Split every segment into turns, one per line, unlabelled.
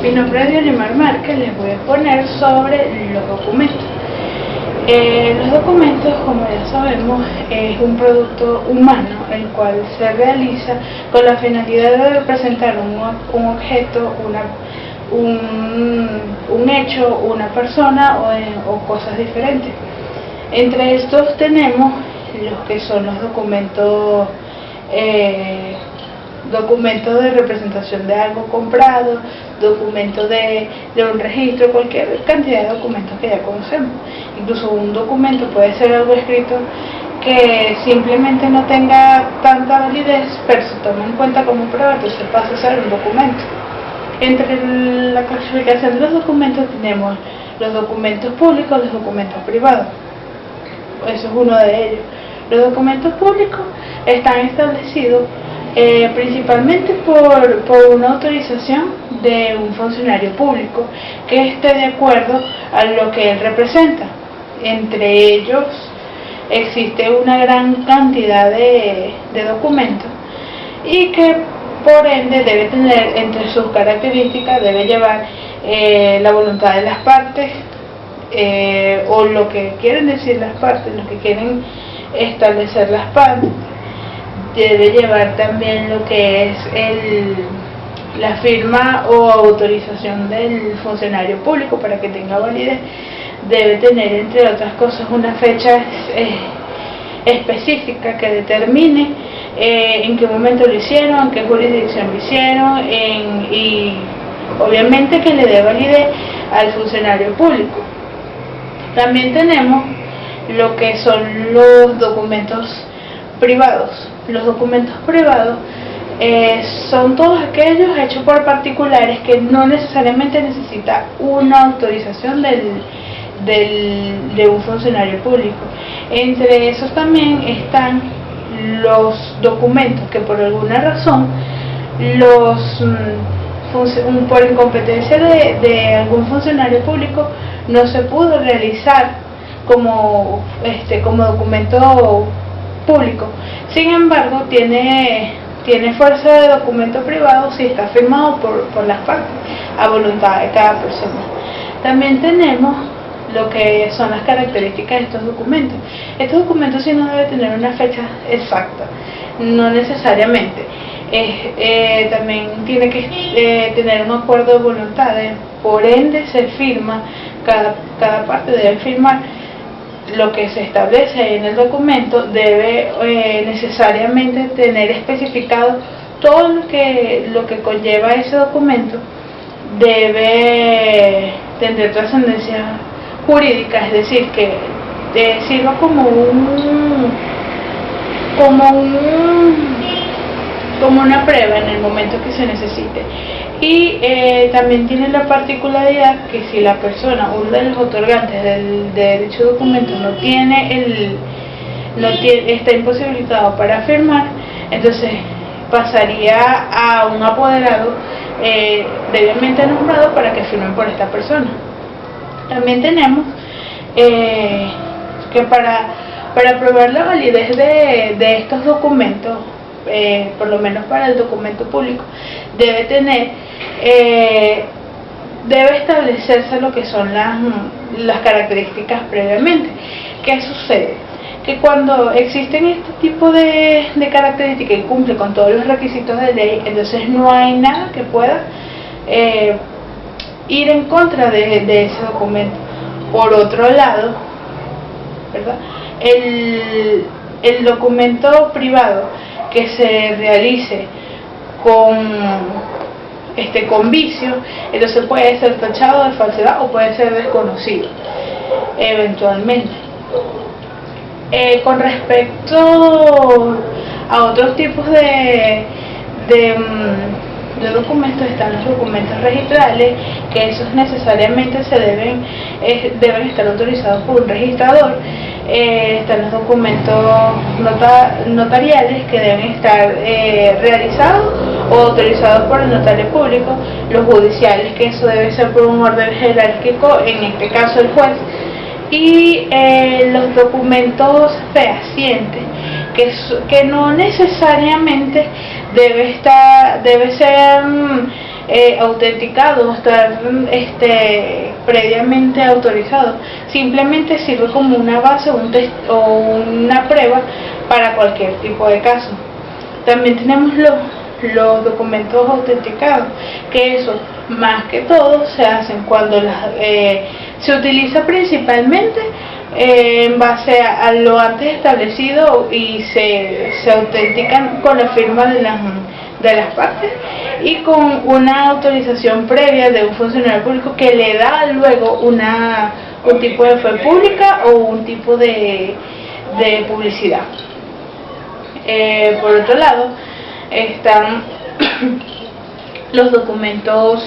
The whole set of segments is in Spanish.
Mi nombre es Dionimar Márquez, les voy a poner sobre los documentos. Los documentos, como ya sabemos, es un producto humano, el cual se realiza con la finalidad de representar un objeto, un hecho, una persona o cosas diferentes. Entre estos tenemos los que son los documentos de representación de algo comprado, documentos de un registro, cualquier cantidad de documentos que ya conocemos. Incluso un documento puede ser algo escrito que simplemente no tenga tanta validez, pero se toma en cuenta como prueba, entonces pasa a ser un documento. Entre la clasificación de los documentos tenemos los documentos públicos, los documentos privados. Eso es uno de ellos. Los documentos públicos están establecidos principalmente por una autorización de un funcionario público que esté de acuerdo a lo que él representa. Entre ellos existe una gran cantidad de documentos y que por ende debe tener entre sus características, debe llevar la voluntad de las partes o lo que quieren decir las partes, lo que quieren establecer las partes. Debe llevar también lo que es la firma o autorización del funcionario público para que tenga validez. Debe tener, entre otras cosas, una fecha específica que determine en qué momento lo hicieron, en qué jurisdicción lo hicieron, y obviamente que le dé validez al funcionario público. También tenemos lo que son los documentos privados. Los documentos privados son todos aquellos hechos por particulares que no necesariamente necesita una autorización de un funcionario público. Entre esos también están los documentos que por alguna razón por incompetencia de algún funcionario público no se pudo realizar como documento público. Sin embargo, tiene fuerza de documento privado si está firmado por las partes a voluntad de cada persona. También tenemos lo que son las características de estos documentos. Estos documentos sí no deben tener una fecha exacta, no necesariamente. También tiene que tener un acuerdo de voluntades, por ende se firma, cada parte debe firmar lo que se establece ahí en el documento. Debe necesariamente tener especificado todo lo que conlleva ese documento. Debe tener trascendencia jurídica, es decir, que sirva como una prueba en el momento que se necesite. Y también tiene la particularidad que si la persona, uno de los otorgantes de dicho documento, está imposibilitado para firmar, entonces pasaría a un apoderado previamente nombrado para que firmen por esta persona. También tenemos que para probar la validez de estos documentos, por lo menos para el documento público, debe establecerse lo que son las características previamente. ¿Qué sucede? Que cuando existen este tipo de características y cumple con todos los requisitos de ley, entonces no hay nada que pueda ir en contra de ese documento. Por otro lado, ¿verdad?, el documento privado que se realice con vicio, entonces puede ser tachado de falsedad o puede ser desconocido eventualmente. Con respecto a otros tipos de documentos, están los documentos registrales, que esos necesariamente deben estar autorizados por un registrador. Están los documentos notariales, que deben estar realizados o autorizados por el notario público. Los judiciales, que eso debe ser por un orden jerárquico, en este caso el juez. Y los documentos fehacientes, que no necesariamente debe ser autenticado, estar previamente autorizado. Simplemente sirve como una base o una prueba para cualquier tipo de caso. También tenemos los documentos autenticados, que eso más que todo se hacen cuando se utiliza principalmente en base a lo antes establecido y se autentican con la firma de las partes y con una autorización previa de un funcionario público que le da luego un tipo de fe pública o un tipo de publicidad. Por otro lado están los documentos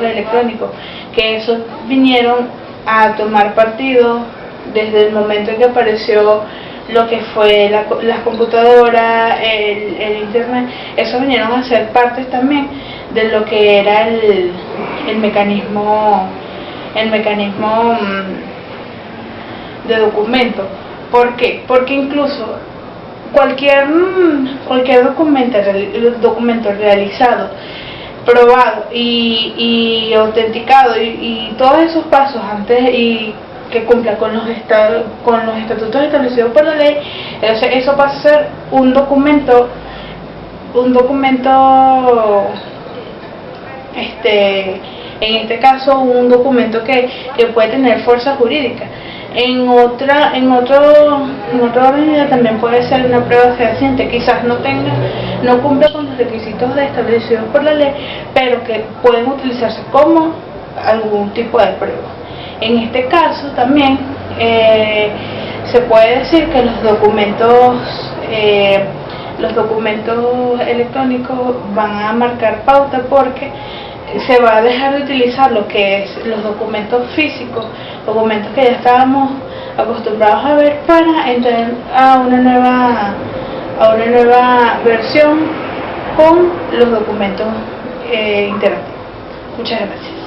electrónicos, que esos vinieron a tomar partido desde el momento en que apareció lo que fue las computadoras, el internet. Esos vinieron a ser parte también de lo que era el mecanismo de documento. ¿Por qué? Porque incluso cualquier documento realizado, probado y autenticado y todos esos pasos antes y que cumpla con los estatutos establecidos por la ley, eso pasa a ser un documento en este caso un documento que puede tener fuerza jurídica. En otra orden también puede ser una prueba fehaciente, quizás no cumpla con los requisitos establecidos por la ley, pero que pueden utilizarse como algún tipo de prueba. En este caso también se puede decir que los documentos electrónicos van a marcar pauta, porque se va a dejar de utilizar lo que es los documentos físicos, documentos que ya estábamos acostumbrados a ver, para entrar a una nueva versión con los documentos interactivos. Muchas gracias.